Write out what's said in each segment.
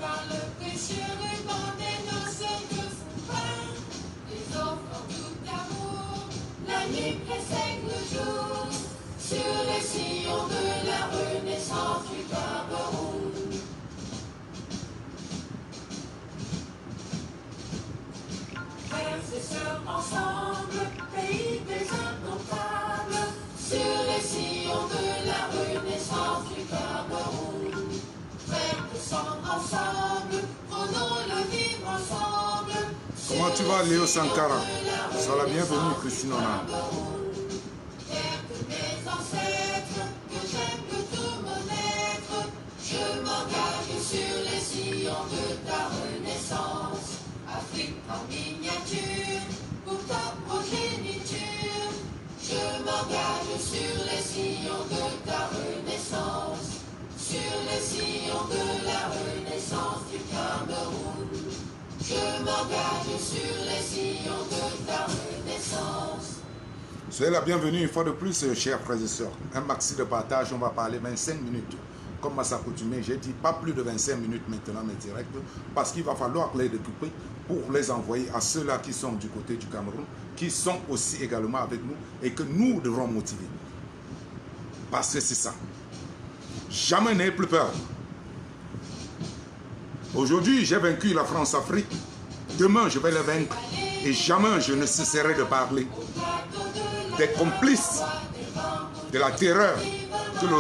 par le précieux ruban des noces de souverain. Les offres tout amour, la nuit précède le jour, sur les sillons de la renaissance du Cameroun. Frères et sœurs ensemble, pays des indomptables, sur les sillons de la renaissance du Cameroun. Frères de sang ensemble, prenons le vivre ensemble. Comment tu vas, Léo Sankara? Sois la bienvenue, Christine Ona. Terre de mes ancêtres, que j'aime de tout mon être, je m'engage sur les sillons de ta renaissance. Afrique en miniature, pour ta progéniture, je m'engage sur les sillons de ta renaissance, sur les sillons de la renaissance du Cameroun. Je m'engage sur les sillons de ta renaissance. Soyez la bienvenue une fois de plus, chers frères et sœurs. Un maxi de partage, on va parler 25 minutes. Comme à s'accoutumer, j'ai dit pas plus de 25 minutes maintenant, mais direct, parce qu'il va falloir les découper pour les envoyer à ceux-là qui sont du côté du Cameroun, qui sont aussi également avec nous et que nous devrons motiver. Parce que c'est ça. Jamais n'ayez plus peur. Aujourd'hui, j'ai vaincu la France-Afrique. Demain, je vais les vaincre. Et jamais je ne cesserai de parler des complices de la terreur que le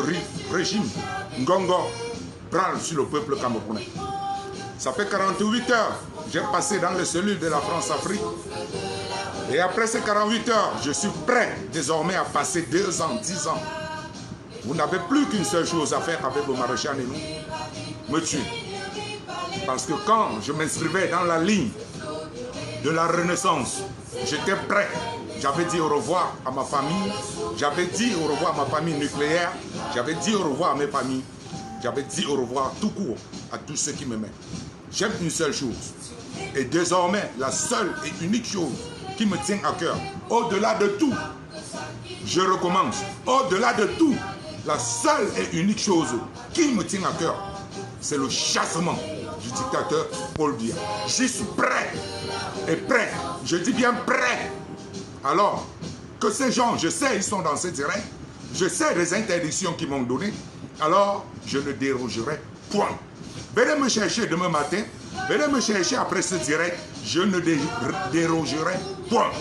régime Ngongo prend sur le peuple camerounais. Ça fait 48 heures, j'ai passé dans les cellules de la France-Afrique. Et après ces 48 heures, je suis prêt désormais à passer 2 ans, 10 ans. Vous n'avez plus qu'une seule chose à faire avec le maréchal et nous, me tuer. Parce que quand je m'inscrivais dans la ligne de la Renaissance, j'étais prêt. J'avais dit au revoir à ma famille, j'avais dit au revoir à ma famille nucléaire, j'avais dit au revoir à mes familles, j'avais dit au revoir tout court à tous ceux qui m'aimaient. J'aime une seule chose. Et désormais, la seule et unique chose qui me tient à cœur, au-delà de tout, je recommence, au-delà de tout, la seule et unique chose qui me tient à cœur, c'est le chassement du dictateur Paul Biya. J'y suis prêt. Et prêt, je dis bien prêt. Alors, que ces gens, je sais, ils sont dans ce direct, je sais les interdictions qu'ils m'ont données, alors je ne dérogerai point. Venez me chercher demain matin, venez me chercher après ce direct, je ne dérogerai point.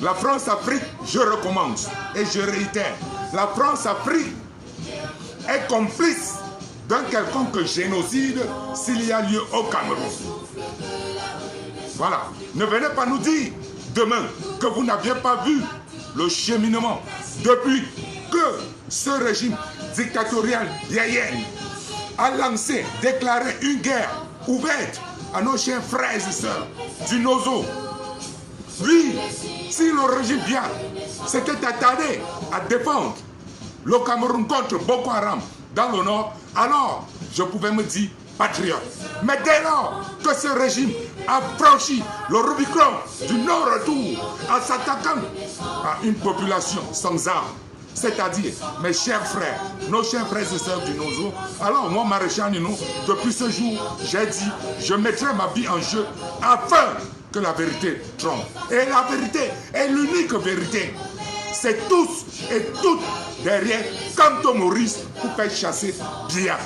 La France-Afrique, je recommence et je réitère, la France-Afrique est complice d'un quelconque génocide s'il y a lieu au Cameroun. Voilà. Ne venez pas nous dire demain que vous n'aviez pas vu le cheminement depuis que ce régime dictatorial yéyen a lancé, déclaré une guerre ouverte à nos chers frères et sœurs du Nozo. Oui, si le régime bien s'était attardé à défendre le Cameroun contre Boko Haram dans le nord, alors je pouvais me dire patriote. Mais dès lors que ce régime a franchi le Rubicon du non-retour en s'attaquant à une population sans armes, c'est-à-dire mes chers frères, nos chers frères et sœurs du Nozo, alors moi, maréchal Nino, depuis ce jour, j'ai dit, je mettrai ma vie en jeu afin que la vérité trompe. Et la vérité est l'unique vérité. C'est tous et toutes derrière Kanto Maurice pour faire chasser Biya.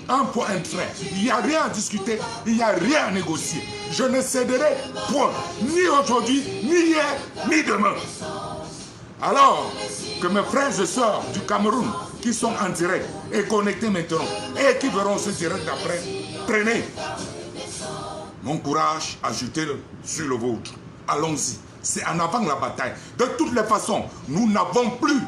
Un point, un trait. Il n'y a rien à discuter, il n'y a rien à négocier. Je ne céderai point, ni aujourd'hui, ni hier, ni demain. Alors que mes frères et sœurs du Cameroun qui sont en direct et connectés maintenant et qui verront ce direct d'après, prenez mon courage, ajoutez-le sur le vôtre. Allons-y. C'est en avant la bataille. De toutes les façons, nous n'avons plus,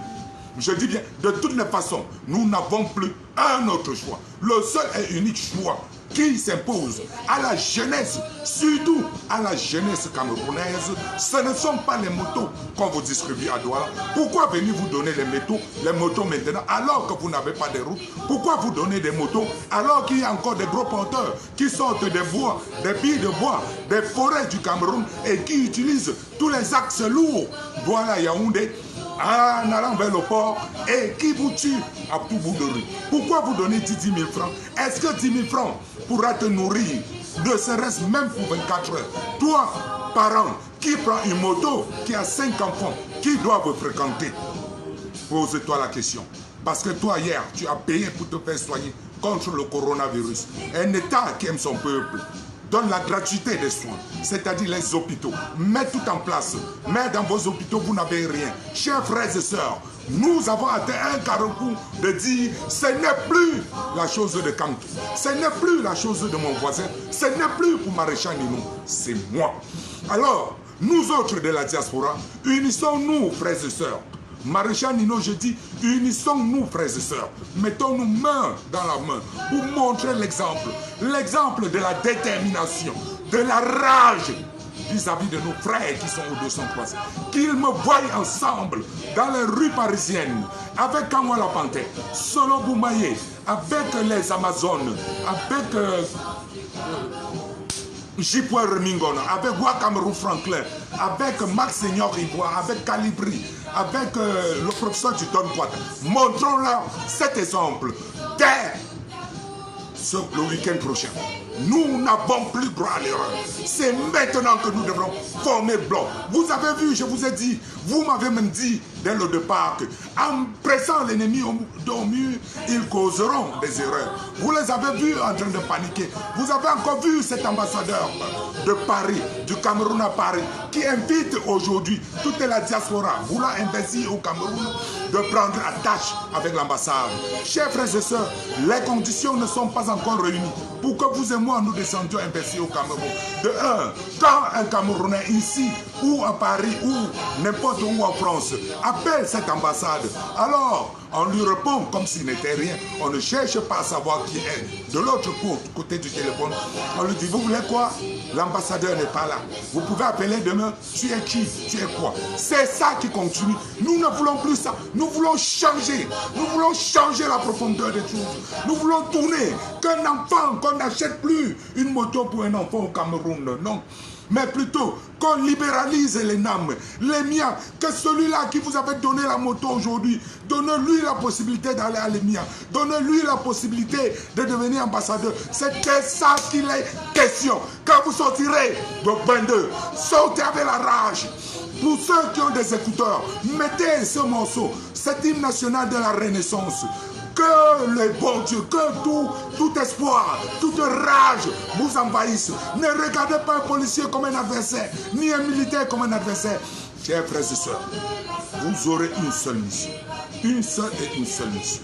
je dis bien, de toutes les façons, nous n'avons plus un autre choix. Le seul et unique choix qui s'impose à la jeunesse, surtout à la jeunesse camerounaise, ce ne sont pas les motos qu'on vous distribue à Douala. Pourquoi venir vous donner les motos maintenant alors que vous n'avez pas de route? Pourquoi vous donner des motos alors qu'il y a encore des gros porteurs qui sortent des bois, des billes de bois, des forêts du Cameroun et qui utilisent tous les axes lourds, Douala, Yaoundé, en allant vers le port et qui vous tue à tout bout de rue. Pourquoi vous donnez 10 000 francs? Est-ce que 10 000 francs pourra te nourrir, ne serait-ce même pour 24 heures? Toi, parent, qui prend une moto, qui a 5 enfants, qui doit vous fréquenter? Pose-toi la question. Parce que toi, hier, tu as payé pour te faire soigner contre le coronavirus. Un État qui aime son peuple donne la gratuité des soins, c'est-à-dire les hôpitaux. Mets tout en place. Mais dans vos hôpitaux, vous n'avez rien. Chers frères et sœurs, nous avons atteint un carrefour de dire ce n'est plus la chose de Kantou, ce n'est plus la chose de mon voisin, ce n'est plus pour Maréchal Nino, c'est moi. Alors, nous autres de la diaspora, unissons-nous, frères et sœurs. Maréchal Nino, je dis, unissons-nous, frères et sœurs. Mettons-nous main dans la main pour montrer l'exemple. L'exemple de la détermination, de la rage vis-à-vis de nos frères qui sont au 203. Qu'ils me voient ensemble dans les rues parisiennes avec Kamwa la Panthère, Solo Boumaye, avec les Amazones, avec Jipoué Remingona, avec Wakamerou Franklin, avec Max Seigneur Ivoire, avec Calibri, avec le professeur Tuton Quata. Montrons-leur cet exemple dès le week-end prochain. Nous n'avons plus droit à l'erreur. C'est maintenant que nous devrons former bloc. Vous avez vu, je vous ai dit, vous m'avez même dit dès le départ qu'en pressant l'ennemi au mur, ils causeront des erreurs. Vous les avez vus en train de paniquer. vous avez encore vu cet ambassadeur de Paris, du Cameroun à Paris, qui invite aujourd'hui toute la diaspora voulant investir au Cameroun de prendre attache avec l'ambassade. Chers frères et sœurs, les conditions ne sont pas encore réunies pour que vous et moi nous descendions investir au Cameroun. De un, quand un Camerounais ici ou à Paris ou n'importe où en France appelle cette ambassade, alors on lui répond comme s'il n'était rien. On ne cherche pas à savoir qui est. De l'autre côté du téléphone, on lui dit, vous voulez quoi? L'ambassadeur n'est pas là. Vous pouvez appeler demain, tu es qui? Tu es quoi? C'est ça qui continue. Nous ne voulons plus ça. Nous voulons changer. Nous voulons changer la profondeur des choses. Nous voulons tourner. Qu'un enfant, qu'on n'achète plus une moto pour un enfant au Cameroun. Non. Mais plutôt qu'on libéralise les NAM, les miens, que celui-là qui vous avait donné la moto aujourd'hui, donnez-lui la possibilité d'aller à l'EMIA, donnez-lui la possibilité de devenir ambassadeur. C'était ça qu'il est question. Quand vous sortirez de 22, sortez avec la rage. Pour ceux qui ont des écouteurs, mettez ce morceau, cet hymne national de la Renaissance. Que les bons dieux, que tout espoir, toute rage vous envahisse. Ne regardez pas un policier comme un adversaire, ni un militaire comme un adversaire. Chers frères et sœurs, vous aurez une seule mission. Une seule et une seule mission.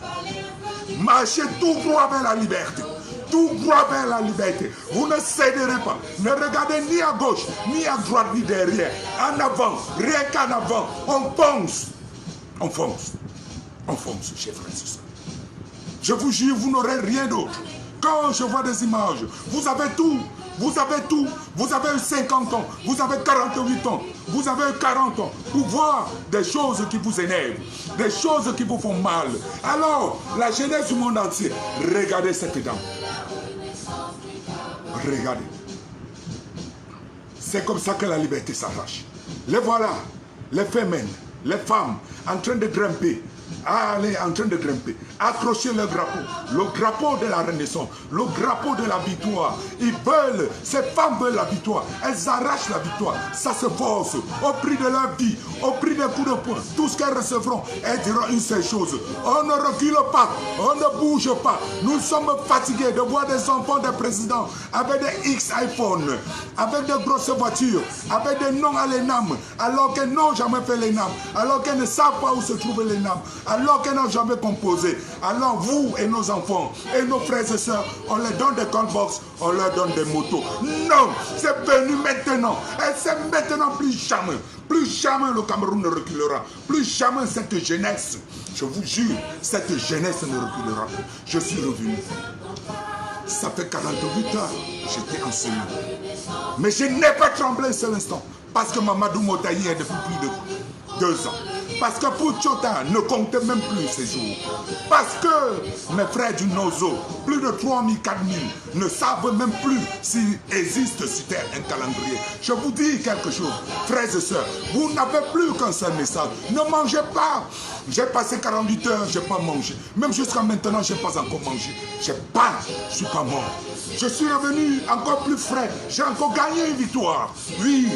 Marchez tout droit vers la liberté. Tout droit vers la liberté. Vous ne céderez pas. Ne regardez ni à gauche, ni à droite, ni derrière. En avant, rien qu'en avant. On fonce. On fonce. On fonce, chers frères et sœurs. Je vous jure, vous n'aurez rien d'autre. Quand je vois des images, vous avez tout. Vous avez tout. Vous avez 50 ans. Vous avez 48 ans. Vous avez 40 ans. Pour voir des choses qui vous énervent. Des choses qui vous font mal. Alors, la jeunesse du monde entier, regardez cette dame. Regardez. C'est comme ça que la liberté s'arrache. Les voilà. Les femmes, les femmes en train de grimper. Allez, en train de grimper, accrocher le drapeau de la Renaissance, le drapeau de la victoire. Ils veulent, ces femmes veulent la victoire, elles arrachent la victoire, ça se force, au prix de leur vie, au prix des coups de poing, tout ce qu'elles recevront, elles diront une seule chose, on ne recule pas, on ne bouge pas, nous sommes fatigués de voir des enfants des présidents avec des X iPhone, avec des grosses voitures, avec des noms à l'ENAM, alors qu'elles n'ont jamais fait l'ENAM, alors qu'elles ne savent pas où se trouve l'ENAM, alors qu'elles n'ont jamais composé. Alors vous et nos enfants et nos frères et sœurs, on leur donne des callbox, on leur donne des motos. Non, c'est venu maintenant. Et c'est maintenant, plus jamais. Plus jamais le Cameroun ne reculera. Plus jamais cette jeunesse, je vous jure, cette jeunesse ne reculera plus. Je suis revenu. Ça fait 48 heures, j'étais enseigné. Mais je n'ai pas tremblé un seul instant. Parce que Mamadou Motaï est depuis plus de 2 ans. Parce que pour Tchota ne comptait même plus ces jours. Parce que mes frères du Nozo, plus de 3000, 4000, ne savent même plus s'il existe sur Terre un calendrier. Je vous dis quelque chose, frères et sœurs, vous n'avez plus qu'un seul message. Ne mangez pas. J'ai passé 48 heures, je n'ai pas mangé. Même jusqu'à maintenant, je n'ai pas encore mangé. Je ne suis pas mort. Je suis revenu encore plus frais. J'ai encore gagné une victoire. Oui,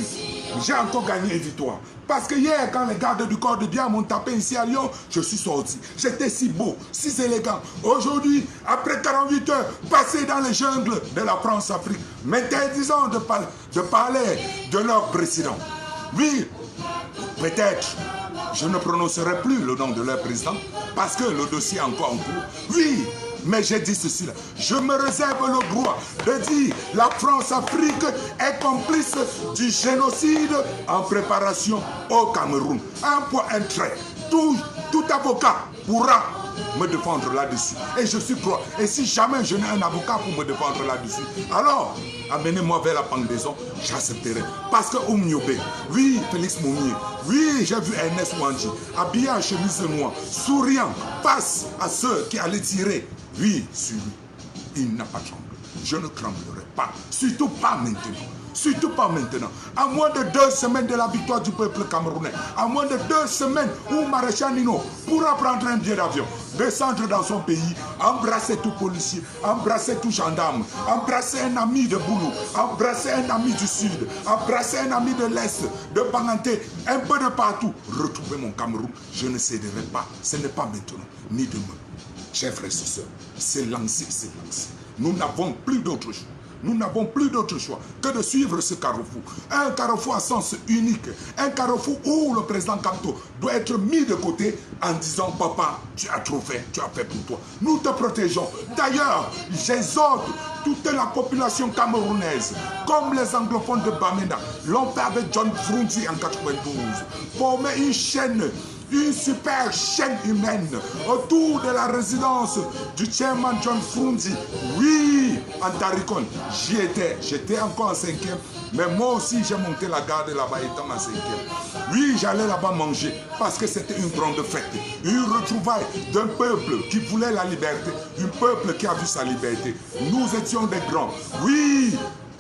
j'ai encore gagné une victoire. Parce que hier, quand les gardes du corps de bien m'ont tapé ici à Lyon, je suis sorti. J'étais si beau, si élégant. Aujourd'hui, après 48 heures, passé dans les jungles de la France-Afrique, m'interdisant de parler de leur président. Oui, peut-être, je ne prononcerai plus le nom de leur président, parce que le dossier est encore en cours. Oui, mais j'ai dit ceci là, je me réserve le droit de dire la France-Afrique est complice du génocide en préparation au Cameroun. Un point, un trait. Tout avocat pourra me défendre là-dessus. Et je suis croix. Et si jamais je n'ai un avocat pour me défendre là-dessus, alors amenez-moi vers la pendaison, j'accepterai. Parce que Oumniobé, oui, Félix Mounier, oui, j'ai vu Ernest Ouandji, habillé en chemise noire, souriant, face à ceux qui allaient tirer. Oui, sur lui, il n'a pas tremblé. Je ne tremblerai pas, surtout pas maintenant. Surtout pas maintenant. À moins de 2 semaines de la victoire du peuple camerounais, à moins de 2 semaines où Maréchal Nino pourra prendre un billet d'avion, descendre dans son pays, embrasser tout policier, embrasser tout gendarme, embrasser un ami de Boulou, embrasser un ami du sud, embrasser un ami de l'est, de Banganté, un peu de partout, retrouver mon Cameroun, je ne céderai pas. Ce n'est pas maintenant, ni demain. Chers frères et sœurs, c'est lancé, c'est lancé. Nous n'avons plus d'autre choix. Nous n'avons plus d'autre choix que de suivre ce carrefour. Un carrefour à sens unique. Un carrefour où le président Kamto doit être mis de côté en disant « Papa, tu as trop fait, tu as fait pour toi. Nous te protégeons. » D'ailleurs, j'exhorte toute la population camerounaise, comme les anglophones de Bamenda, l'ont fait avec John Frunzi en 92, former une chaîne, une super chaîne humaine autour de la résidence du chairman John Frunzi. Oui, en Tarikon, j'y étais. J'étais encore en 5e. Mais moi aussi, j'ai monté la garde là-bas étant en 5e. Oui, j'allais là-bas manger parce que c'était une grande fête. Une retrouvaille d'un peuple qui voulait la liberté. Un peuple qui a vu sa liberté. Nous étions des grands. Oui,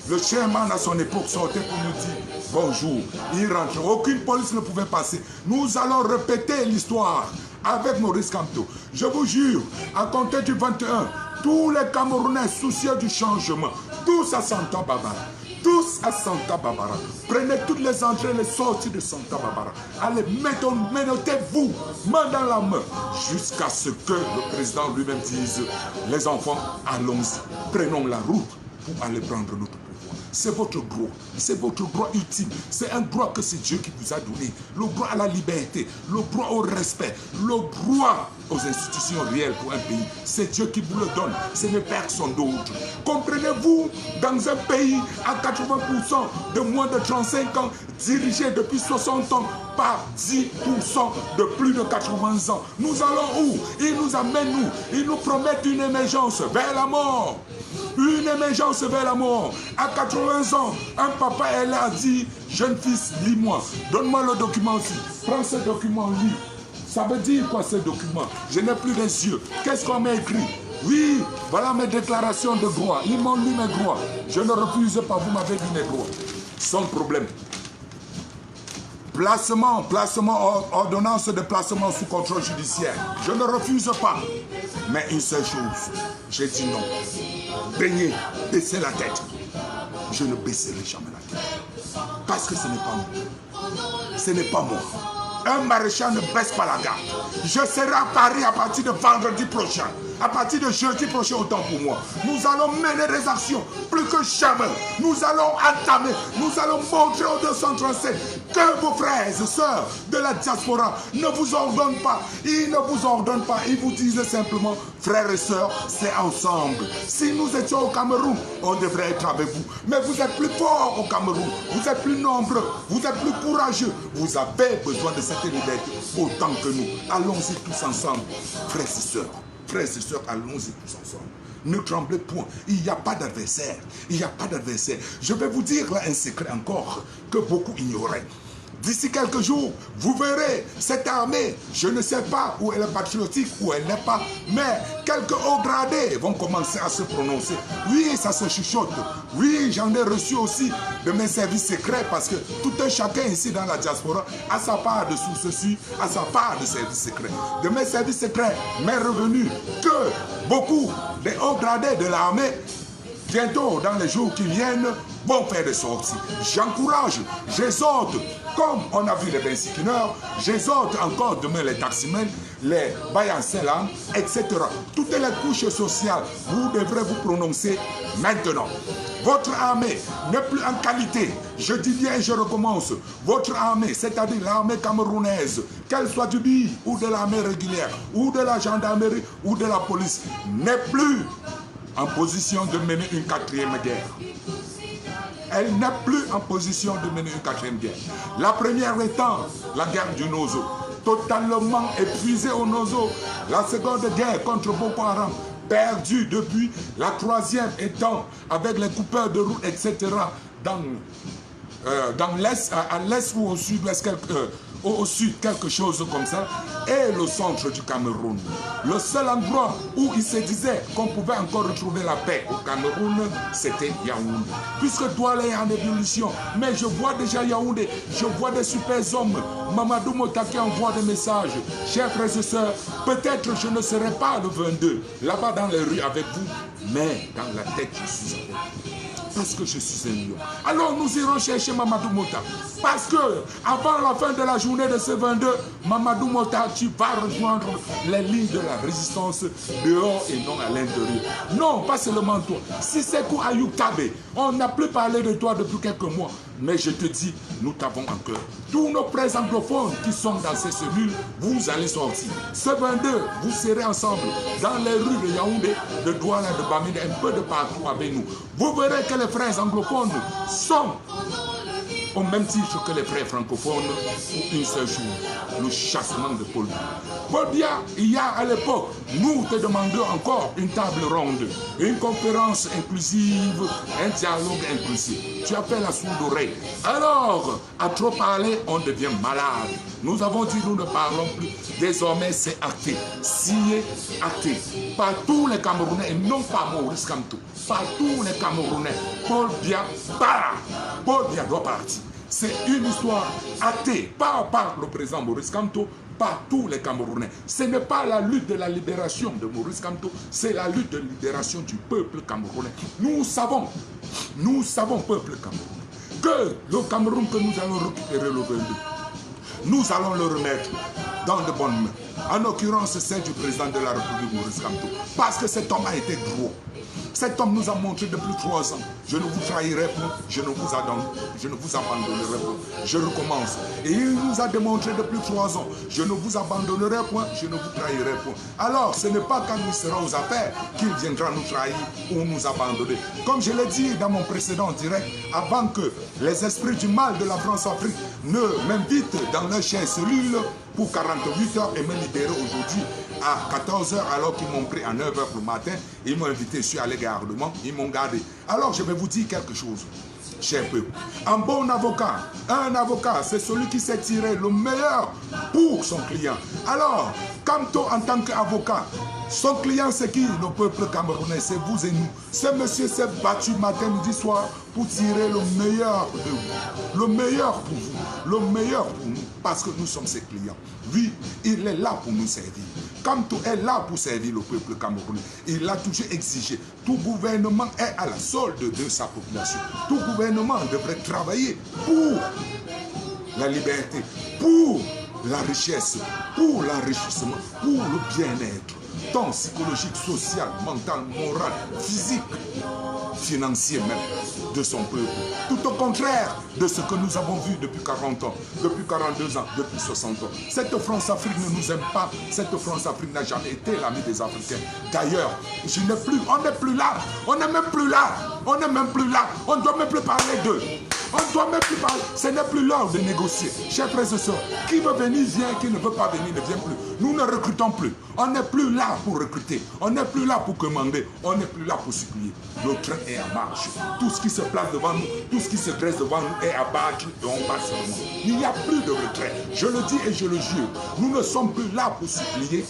le chairman à son époque sortait pour nous dire bonjour. Il rentrait. Aucune police ne pouvait passer. Nous allons répéter l'histoire avec Maurice Kamto. Je vous jure, à compter du 21, tous les Camerounais soucieux du changement, tous à Santa Barbara, tous à Santa Barbara, prenez toutes les entrées et les sorties de Santa Barbara. Allez, mettez-vous main dans la main jusqu'à ce que le président lui-même dise les enfants, allons-y, prenons la route pour aller prendre notre pouvoir. C'est votre droit ultime. C'est un droit que c'est Dieu qui vous a donné. Le droit à la liberté, le droit au respect, le droit aux institutions réelles pour un pays. C'est Dieu qui vous le donne, ce n'est personne d'autre. Comprenez-vous, dans un pays à 80% de moins de 35 ans, dirigé depuis 60 ans par 10% de plus de 80 ans, nous allons où? Ils nous amènent où? Ils nous promettent une émergence vers la mort. Une émergence vers la mort. À 80 ans, un papa est là, dit, jeune fils, lis-moi, donne-moi le document aussi. Prends ce document, lis. Ça veut dire quoi ce document? Je n'ai plus les yeux. Qu'est-ce qu'on m'a écrit? Oui, voilà mes déclarations de droit. Ils m'ont lu mes droits. Je ne refuse pas, vous m'avez dit mes droits. Sans problème. Placement, ordonnance de placement sous contrôle judiciaire. Je ne refuse pas. Mais une seule chose, j'ai dit non. Baignez, baissez la tête. Je ne baisserai jamais la tête. Parce que ce n'est pas moi. Ce n'est pas moi. Un maréchal ne baisse pas la garde. Je serai à Paris à partir de vendredi prochain. À partir de jeudi prochain, autant pour moi. Nous allons mener des actions plus que jamais. Nous allons entamer, nous allons montrer aux 237 que vos frères et sœurs de la diaspora ne vous ordonnent pas. Ils ne vous ordonnent pas. Ils vous disent simplement, frères et sœurs, c'est ensemble. Si nous étions au Cameroun, on devrait être avec vous. Mais vous êtes plus forts au Cameroun. Vous êtes plus nombreux. Vous êtes plus courageux. Vous avez besoin de cette liberté autant que nous. Allons-y tous ensemble, frères et sœurs. Frères et sœurs, allons-y tous ensemble. Ne tremblez point. Il n'y a pas d'adversaire. Il n'y a pas d'adversaire. Je vais vous dire là un secret encore que beaucoup ignoraient. D'ici quelques jours, vous verrez cette armée, je ne sais pas où elle est patriotique, où elle n'est pas, mais quelques hauts gradés vont commencer à se prononcer. Oui, ça se chuchote. Oui, j'en ai reçu aussi de mes services secrets parce que tout un chacun ici dans la diaspora a sa part de sources, a sa part de services secrets. De mes services secrets m'est revenu que beaucoup des hauts gradés de l'armée, bientôt, dans les jours qui viennent, vont faire des sorties. J'encourage, j'exhorte, comme on a vu les bensikineurs, j'exhorte encore demain les taximens, les bayansellans, etc. Toutes les couches sociales, vous devrez vous prononcer maintenant. Votre armée n'est plus en qualité. Je dis bien et je recommence. Votre armée, c'est-à-dire l'armée camerounaise, qu'elle soit du BI ou de l'armée régulière, ou de la gendarmerie ou de la police, n'est plus en position de mener une quatrième guerre. Elle n'est plus en position de mener une quatrième guerre. La première étant la guerre du Nozo, totalement épuisée au Nozo. La seconde guerre contre Boko Haram, perdue depuis. La troisième étant avec les coupeurs de route, etc. Dans l'est, à l'est ou au sud-ouest, au sud, quelque chose comme ça, et le centre du Cameroun. Le seul endroit où il se disait qu'on pouvait encore retrouver la paix au Cameroun, c'était Yaoundé. Puisque Douala est en ébullition, mais je vois déjà Yaoundé, je vois des super hommes. Mamadou Motaki envoie des messages. Chers frères et sœurs, peut-être je ne serai pas le 22, là-bas dans les rues avec vous, mais dans la tête je suis avec vous. Parce que je suis un lion. Alors nous irons chercher Mamadou Mota. Parce que avant la fin de la journée de ce 22, Mamadou Mota, tu vas rejoindre les lignes de la résistance dehors et non à l'intérieur. Non, pas seulement toi. Si c'est pour Ayou Kabe, on n'a plus parlé de toi depuis quelques mois. Mais je te dis, nous t'avons en cœur. Tous nos frères anglophones qui sont dans ces cellules, vous allez sortir. Ce 22, vous serez ensemble dans les rues de Yaoundé, de Douala, de Bamenda, un peu de partout avec nous. Vous verrez que les frères anglophones sont au même titre que les frères francophones pour une seule chose, le chassement de Paul Biya. Paul Biya, il y a à l'époque, nous te demandons encore une table ronde, une conférence inclusive, un dialogue inclusif. Tu as fait la sourde oreille. Alors, à trop parler, on devient malade. Nous avons dit, nous ne parlons plus. Désormais, c'est acté. Signé, acté. Par tous les Camerounais, et non pas Maurice Kamto. Par tous les Camerounais. Paul Biya part. Paul Biya doit partir. C'est une histoire actée, pas par le président Maurice Kamto, par tous les Camerounais. Ce n'est pas la lutte de la libération de Maurice Kamto, c'est la lutte de libération du peuple camerounais. Nous savons, peuple camerounais, que le Cameroun que nous allons récupérer le 22, nous allons le remettre dans de bonnes mains. En l'occurrence, celle du président de la République, Maurice Kamto. Parce que cet homme a été gros. Cet homme nous a montré depuis 3 ans. Je ne vous trahirai point, je ne vous abandonnerai point. Je recommence. Et il nous a démontré depuis 3 ans. Je ne vous abandonnerai point, je ne vous trahirai point. Alors, ce n'est pas quand nous serons aux affaires qu'il viendra nous trahir ou nous abandonner. Comme je l'ai dit dans mon précédent direct, avant que les esprits du mal de la France-Afrique ne m'invitent dans leur chair cellule pour 48 heures et me libérer aujourd'hui à 14 heures alors qu'ils m'ont pris à 9 heures le matin. Ils m'ont invité, je suis allé gardement, ils m'ont gardé. Alors je vais vous dire quelque chose, cher peuple. Un bon avocat, c'est celui qui sait tirer le meilleur pour son client. Alors, Kamto en tant qu'avocat, son client c'est qui? Le peuple camerounais, c'est vous et nous. Ce monsieur s'est battu matin, midi, soir pour tirer le meilleur de vous. Le meilleur pour vous, le meilleur pour nous, parce que nous sommes ses clients. Oui, il est là pour nous servir. Kamto est là pour servir le peuple camerounais. Il l'a toujours exigé. Tout gouvernement est à la solde de sa population. Tout gouvernement devrait travailler pour la liberté, pour la richesse, pour l'enrichissement, pour le bien-être, tant psychologique, social, mental, moral, physique, financier même, de son peuple. Tout au contraire de ce que nous avons vu depuis 40 ans, depuis 42 ans, depuis 60 ans. Cette France-Afrique ne nous aime pas. Cette France-Afrique n'a jamais été l'ami des Africains. D'ailleurs, on n'est plus là. On n'est même plus là. On n'est même plus là. On ne doit même plus parler d'eux. On ne doit même plus parler. Ce n'est plus l'heure de négocier. Chers frères et sœurs, qui veut venir vient, qui ne veut pas venir ne vient plus. Nous ne recrutons plus. On n'est plus là pour recruter. On n'est plus là pour commander. On n'est plus là pour supplier. Le train est en marche. Tout ce qui se place devant nous, tout ce qui se dresse devant nous est à battre et on passe seulement. Il n'y a plus de retrait. Je le dis et je le jure. Nous ne sommes plus là pour supplier.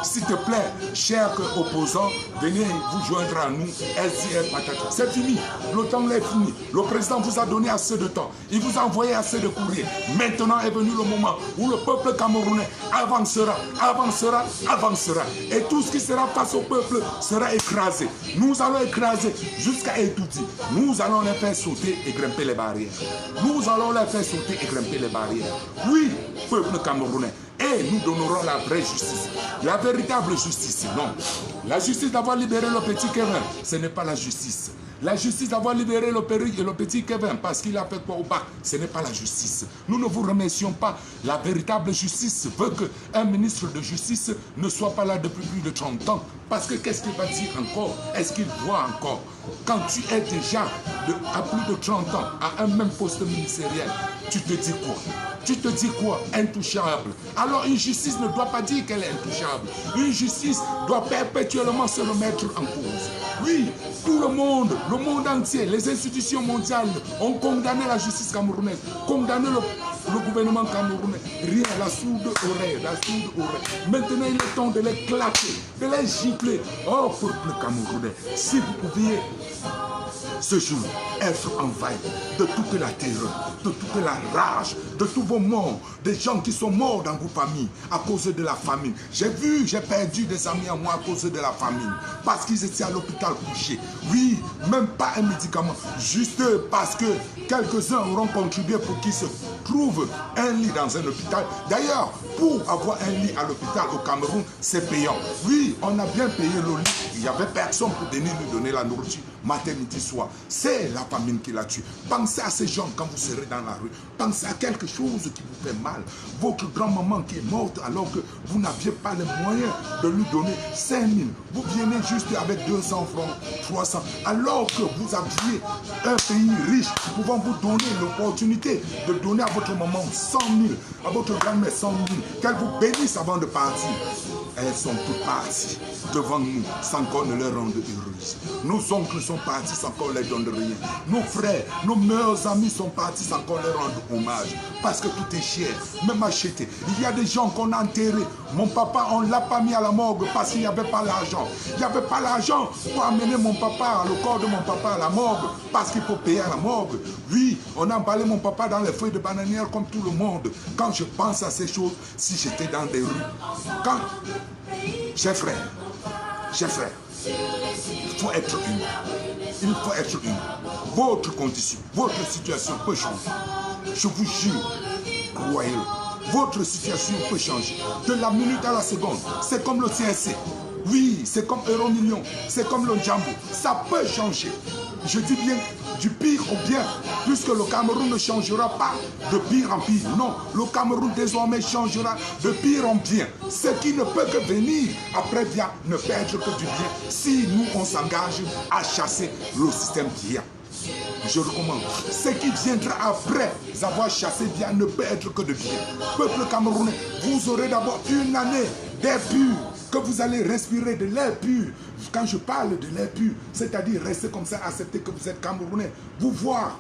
S'il te plaît, chers opposants, venez vous joindre à nous. SDF Patata. C'est fini. Le temps est fini. Le président vous a donné assez de temps. Il vous a envoyé assez de courriers. Maintenant est venu le moment où le peuple camerounais avancera, avancera, avancera. Et tout ce qui sera face au peuple sera écrasé. Nous allons écraser jusqu'à Etouti. Nous allons les faire sauter et grimper les barrières. Nous allons les faire sauter et grimper les barrières. Oui, peuple camerounais. Et nous donnerons la vraie justice. La véritable justice, non. La justice d'avoir libéré le petit Kevin, ce n'est pas la justice. La justice d'avoir libéré le petit Kevin parce qu'il a fait quoi au bac, ce n'est pas la justice. Nous ne vous remercions pas. La véritable justice veut qu'un ministre de justice ne soit pas là depuis plus de 30 ans. Parce que qu'est-ce qu'il va dire encore? Est-ce qu'il voit encore? Quand tu es déjà à plus de 30 ans à un même poste ministériel, tu te dis quoi? Tu te dis quoi? Intouchable. Alors une justice ne doit pas dire qu'elle est intouchable. Une justice doit perpétuellement se remettre en cause. Oui, tout le monde entier, les institutions mondiales ont condamné la justice camerounaise, condamné le gouvernement camerounais. Rien, la sourde oreille, la sourde oreille. Maintenant, il est temps de les claquer, de les gifler. Oh, peuple camerounais, si vous pouviez ce jour être envahi de toute la terreur, de toute la rage, de tous vos morts, des gens qui sont morts dans vos familles à cause de la famine. J'ai perdu des amis à moi à cause de la famine, parce qu'ils étaient à l'hôpital couchés. Oui, même pas un médicament, juste parce que quelques-uns auront contribué pour qu'ils se trouvent un lit dans un hôpital. D'ailleurs, pour avoir un lit à l'hôpital au Cameroun, c'est payant. Oui, on a bien payé le lit. Il n'y avait personne pour venir nous donner la nourriture matin, midi, soir. C'est la famine qui l'a tué. Pensez à ces gens quand vous serez dans la rue. Pensez à quelque chose qui vous fait mal. Votre grand-maman qui est morte alors que vous n'aviez pas les moyens de lui donner 5 000. Vous venez juste avec 200 francs, 300. Alors que vous aviez un pays riche pouvant vous donner l'opportunité de donner à votre maman 100 000, à votre grand-mère 100 000, qu'elle vous bénisse avant de partir. Elles sont toutes parties devant nous sans qu'on ne les rende heureuses. Nos oncles sont partis sans qu'on ne les donne rien. Nos frères, nos meilleurs amis sont partis sans qu'on leur rende hommage. Parce que tout est cher, même acheté. Il y a des gens qu'on a enterrés. Mon papa, on ne l'a pas mis à la morgue parce qu'il n'y avait pas l'argent. Il n'y avait pas l'argent pour amener mon papa, le corps de mon papa à la morgue parce qu'il faut payer à la morgue. Oui, on a emballé mon papa dans les feuilles de bananière comme tout le monde. Quand je pense à ces choses, si j'étais dans des rues, chers frères, il faut être humain. Il faut être humain. Votre condition, votre situation peut changer. Je vous jure, croyez-le. Votre situation peut changer. De la minute à la seconde. C'est comme le CSC. Oui, c'est comme Euromillion. C'est comme le Djambo. Ça peut changer. Je dis bien du pire au bien. Puisque le Cameroun ne changera pas de pire en pire. Non, le Cameroun désormais changera de pire en bien. Ce qui ne peut que venir après bien ne peut être que du bien. Si nous, on s'engage à chasser le système bien. Je recommande. Ce qui viendra après avoir chassé bien ne peut être que de bien. Peuple camerounais, vous aurez d'abord une année d'air pur, que vous allez respirer de l'air pur. Quand je parle de l'air pur, c'est-à-dire rester comme ça, accepter que vous êtes camerounais, vous voir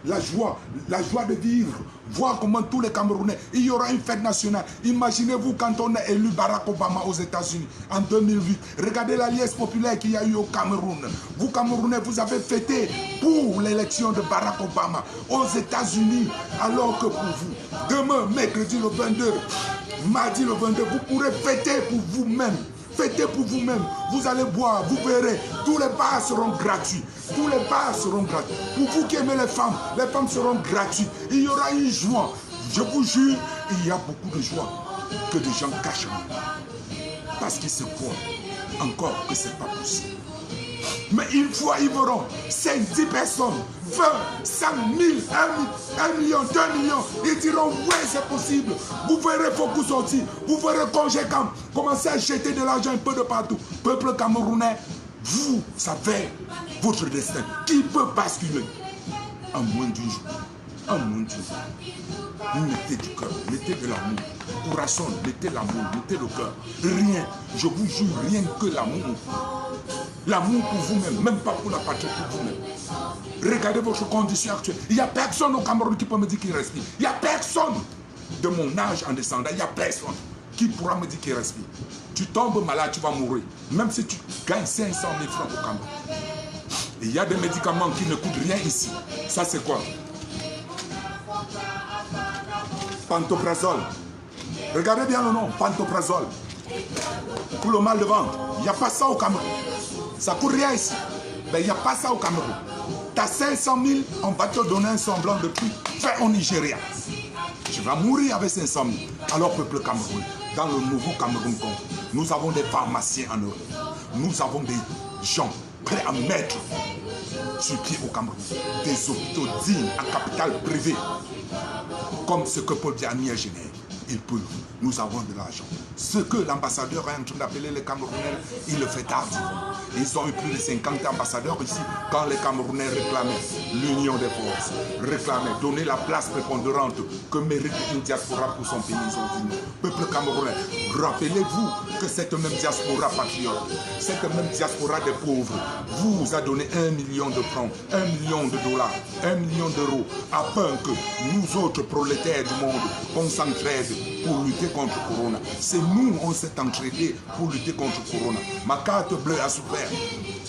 la joie de vivre, voir comment tous les Camerounais, il y aura une fête nationale. Imaginez-vous quand on a élu Barack Obama aux États-Unis en 2008. Regardez la liesse populaire qu'il y a eu au Cameroun. Vous Camerounais, vous avez fêté pour l'élection de Barack Obama aux États-Unis, alors que pour vous, demain, mercredi le 22, mardi le 22, vous pourrez fêter pour vous-même. Fêtez pour vous-même, vous allez boire, vous verrez, tous les bars seront gratuits. Tous les bars seront gratuits. Pour vous qui aimez les femmes seront gratuites. Il y aura une joie. Je vous jure, il y a beaucoup de joie que des gens cachent. Parce qu'ils se croient encore que ce n'est pas possible. Mais une fois ils verront 5, 10 personnes, 20, 100 000, 1 million, 2 millions, ils diront oui c'est possible. Vous verrez beaucoup sortir, vous verrez congé camp, commencer à jeter de l'argent un peu de partout. Peuple camerounais, vous savez votre destin. Qui peut basculer? en moins d'une journée. En moins d'une journée. Mettez du cœur, mettez de l'amour. Corazon, mettez l'amour, mettez le cœur. Rien, je vous jure, rien que l'amour. L'amour pour vous-même, même pas pour la patrie, pour vous-même. Regardez votre condition actuelle. Il n'y a personne au Cameroun qui peut me dire qu'il respire. Il n'y a personne de mon âge en descendant. Il n'y a personne qui pourra me dire qu'il respire. Tu tombes malade, tu vas mourir. Même si tu gagnes 500 000 francs au Cameroun. Il y a des médicaments qui ne coûtent rien ici. Ça, c'est quoi? Pantoprazole. Regardez bien le nom, pantoprazole. Pour le mal de ventre. Il n'y a pas ça au Cameroun. Ça ne coûte rien ici. Mais il n'y a pas ça au Cameroun. Tu as 500 000, on va te donner un semblant de prix. Fais au Nigeria. Tu vas mourir avec 500 000. Alors, peuple camerounais, dans le nouveau Cameroun, nous avons des pharmaciens en Europe. Nous avons des gens prêts à mettre sur pied au Cameroun. Des hôpitaux dignes à capital privé. Comme ce que Paul Biya a généré. Ils peuvent. Nous avons de l'argent. Ce que l'ambassadeur est en train d'appeler les Camerounais, il le fait tardivement. Ils ont eu plus de 50 ambassadeurs ici quand les Camerounais réclamaient l'union des forces, réclamaient donner la place prépondérante que mérite une diaspora pour son pays. Ils ont dit non. Peuple camerounais, rappelez-vous que cette même diaspora patriote, cette même diaspora des pauvres, vous a donné 1 million de francs, 1 million de dollars, 1 million d'euros, afin que nous autres prolétaires du monde, on s'entraide pour lutter contre Corona. C'est nous, on s'est entraînés pour lutter contre Corona. Ma carte bleue a souffert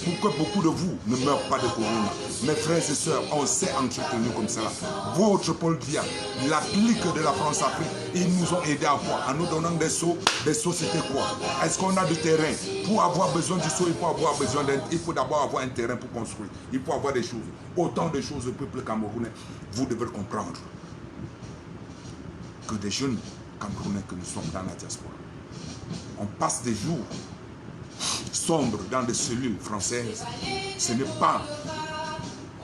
pour que beaucoup de vous ne meurent pas de Corona. Mes frères et sœurs, on s'est entretenus comme cela. Votre Paul Biya, la clique de la France-Afrique, ils nous ont aidés à quoi? En nous donnant des seaux. Des seaux, c'était quoi? Est-ce qu'on a du terrain? Pour avoir besoin du seau, il faut d'abord avoir un terrain pour construire. Il faut avoir des choses. Autant de choses, le peuple camerounais, vous devez comprendre que des jeunes Camerounais que nous sommes dans la diaspora. On passe des jours sombres dans des cellules françaises. Ce n'est pas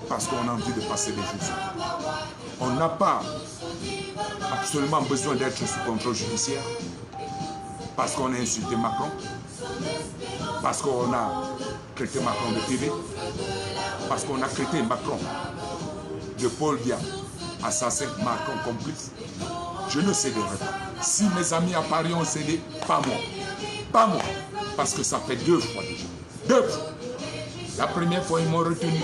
parce qu'on a envie de passer des jours sombres. On n'a pas absolument besoin d'être sous contrôle judiciaire parce qu'on a insulté Macron, parce qu'on a traité Macron de PV, parce qu'on a traité Macron de Paul Biya, assassin, Macron complice. Je ne céderai pas. Si mes amis à Paris ont cédé, pas moi. Pas moi. Parce que ça fait 2 fois déjà. 2 fois. La première fois, ils m'ont retenu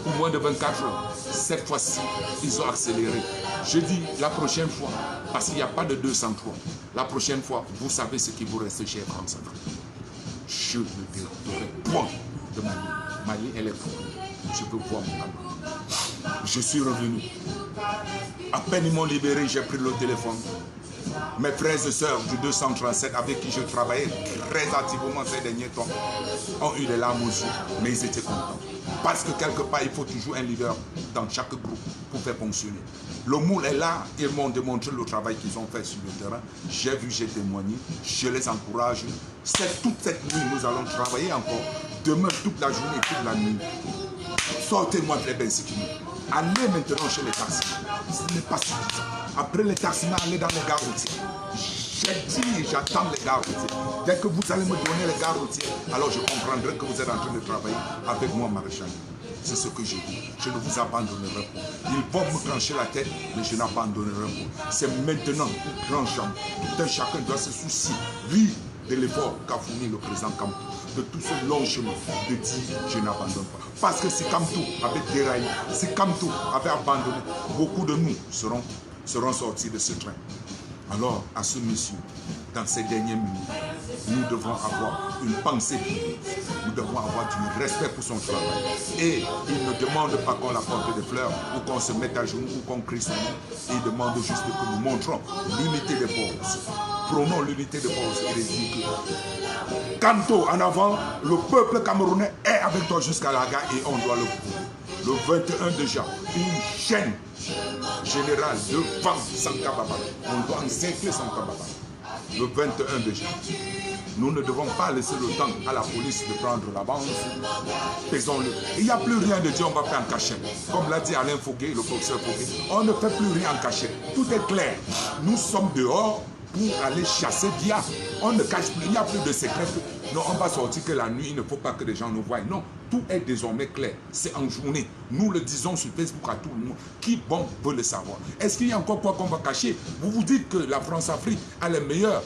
pour moins de 24 heures. Cette fois-ci, ils ont accéléré. Je dis la prochaine fois, parce qu'il n'y a pas de 203. La prochaine fois, vous savez ce qui vous reste chez France. Je ne dérogerai point de Mali. Mali, elle est pour. Je peux voir mon Mali. Je suis revenu. À peine ils m'ont libéré, j'ai pris le téléphone. Mes frères et sœurs du 237 avec qui je travaillais très activement ces derniers temps ont eu des larmes aux yeux, mais ils étaient contents. Parce que quelque part, il faut toujours un leader dans chaque groupe pour faire fonctionner. Le moule est là, ils m'ont démontré le travail qu'ils ont fait sur le terrain. J'ai vu, j'ai témoigné, je les encourage. Toute cette nuit, nous allons travailler encore. Demain, toute la journée et toute la nuit. Sortez-moi de l'insécurité. Allez maintenant chez les taxis. Ce n'est pas suffisant. Après les taxis, allez dans les gares routières. J'ai dit, j'attends les gares routières. Dès que vous allez me donner les gares routières, alors je comprendrai que vous êtes en train de travailler avec moi, maréchal. C'est ce que j'ai dit. Je ne vous abandonnerai pas. Ils vont me trancher la tête, mais je n'abandonnerai pas. C'est maintenant une grande chambre. Tout un chacun doit se soucier, lui, de l'effort qu'a fourni le président Kamto, de tout ce long chemin, de dire je n'abandonne pas. Parce que si Kamto avait déraillé, si Kamto avait abandonné, beaucoup de nous seront sortis de ce train. Alors, à ce monsieur, dans ces dernières minutes, nous devons avoir une pensée publique. Nous devons avoir du respect pour son travail. Et il ne demande pas qu'on apporte des fleurs ou qu'on se mette à genoux ou qu'on crie son nom. Il demande juste que nous montrons l'unité des forces. Prenons l'unité des forces et les dire que Kamto en avant, le peuple camerounais est avec toi jusqu'à la gare et on doit le prouver. Le 21 déjà, une chaîne générale devant Sankababa. On doit encercler Sankababa. Le 21 déjà. Nous ne devons pas laisser le temps à la police de prendre l'avance. Faisons-le. Il n'y a plus rien de dire, on va faire en cachette. Comme l'a dit Alain Fouquet, le professeur Fouquet, on ne fait plus rien en cachette. Tout est clair. Nous sommes dehors pour aller chasser Biya. On ne cache plus, il n'y a plus de secret. Non, on va sortir que la nuit, il ne faut pas que les gens nous voient. Non, tout est désormais clair. C'est en journée. Nous le disons sur Facebook à tout le monde. Qui bon veut le savoir? Est-ce qu'il y a encore quoi qu'on va cacher? Vous vous dites que la France-Afrique a le meilleur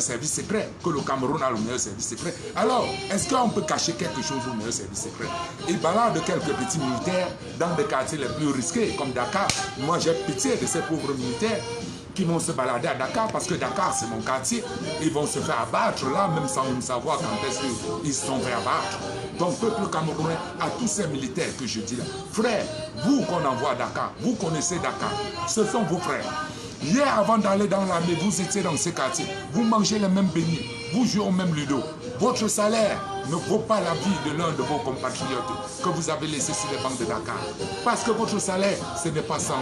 service secret, que le Cameroun a le meilleur service secret. Alors, est-ce qu'on peut cacher quelque chose au meilleur service secret? Il balade quelques petits militaires dans des quartiers les plus risqués, comme Dakar. Moi, j'ai pitié de ces pauvres militaires qui vont se balader à Dakar, parce que Dakar, c'est mon quartier. Ils vont se faire abattre là, même sans même savoir quand est-ce qu'ils se sont fait abattre. Donc, peuple camerounais, à tous ces militaires que je dis là, frères, vous qu'on envoie à Dakar, vous connaissez Dakar, ce sont vos frères. Hier, avant d'aller dans l'armée, vous étiez dans ces quartiers, vous mangez les mêmes beignets, vous jouez au même ludo. Votre salaire ne vaut pas la vie de l'un de vos compatriotes que vous avez laissé sur les bancs de Dakar. Parce que votre salaire, ce n'est pas 100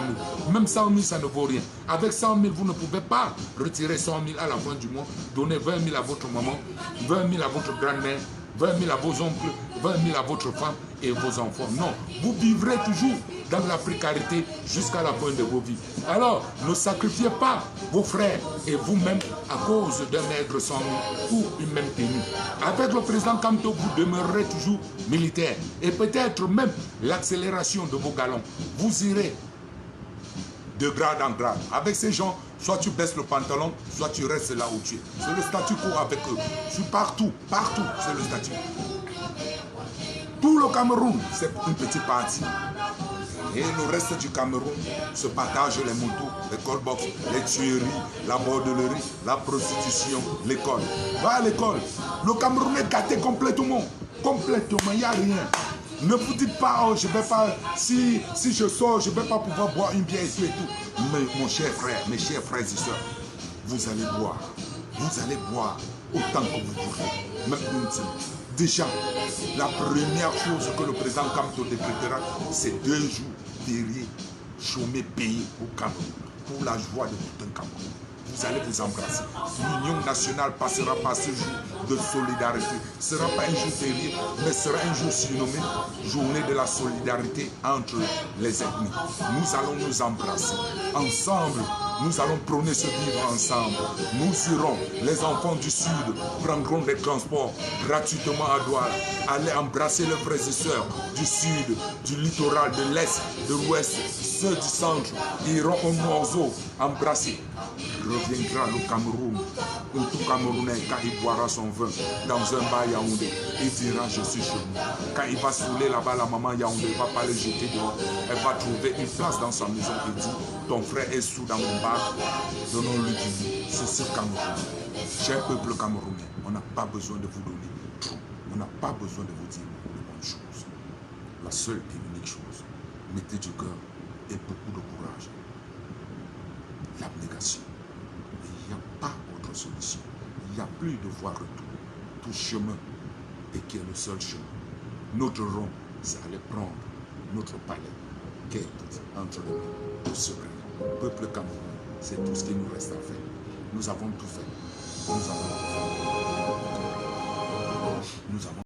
000. Même 100 000, ça ne vaut rien. Avec 100 000, vous ne pouvez pas retirer 100 000 à la fin du mois, donner 20 000 à votre maman, 20 000 à votre grand-mère, 20 000 à vos oncles, 20 000 à votre femme et vos enfants. Non, vous vivrez toujours dans la précarité jusqu'à la fin de vos vies. Alors, ne sacrifiez pas vos frères et vous-même à cause d'un maigre sang ou une même tenue. Avec le président Kamto, vous demeurerez toujours militaire. Et peut-être même l'accélération de vos galons. Vous irez de grade en grade. Avec ces gens, soit tu baisses le pantalon, soit tu restes là où tu es. C'est le statu quo avec eux. Je suis partout, c'est le statu quo. Tout le Cameroun, c'est une petite partie. Et le reste du Cameroun se partage les motos, les callbox, les tueries, la bordellerie, la prostitution, l'école. Va à l'école. Le Cameroun est gâté complètement. Complètement, il n'y a rien. Ne vous dites pas, oh, je vais pas, si je sors, je ne vais pas pouvoir boire une bière et tout et tout. Mais mon cher frère, mes chers frères et sœurs, vous allez boire. Vous allez boire autant que vous voudrez. Même une semaine. Déjà, la première chose que le président Kamto décrétera, c'est 2 jours fériés, chômés, payés au Cameroun, pour la joie de tout un Cameroun. Vous allez vous embrasser. L'Union nationale passera par ce jour de solidarité. Ce ne sera pas un jour férié, mais sera un jour surnommé journée de la solidarité entre les ethnies. Nous allons nous embrasser ensemble. Nous allons prôner ce vivre ensemble. Nous irons, les enfants du Sud prendront des transports gratuitement à Douala, aller embrasser leurs frères et sœurs du Sud, du littoral, de l'Est, de l'Ouest, ceux du centre iront au Norzo embrasser. Reviendra le Cameroun, où tout Camerounais, quand il boira son vin dans un bar Yaoundé, il dira je suis chez moi. Quand il va saouler là-bas, la maman Yaoundé ne va pas le jeter dehors. Elle va trouver une place dans sa maison et dit ton frère est sous dans mon bar, donnons-lui du lit. C'est ce Cameroun. Cher peuple camerounais, on n'a pas besoin de vous donner trop. On n'a pas besoin de vous dire de bonnes choses. La seule et unique chose, mettez du cœur et beaucoup de courage. L'abnégation. Il n'y a pas autre solution. Il n'y a plus de voie retour. Tout chemin et qui est le seul chemin. Notre rond, c'est aller prendre notre palais qui est entre les mains de ce peuple camerounais. C'est tout ce qu'il nous reste à faire. Nous avons tout fait. Nous avons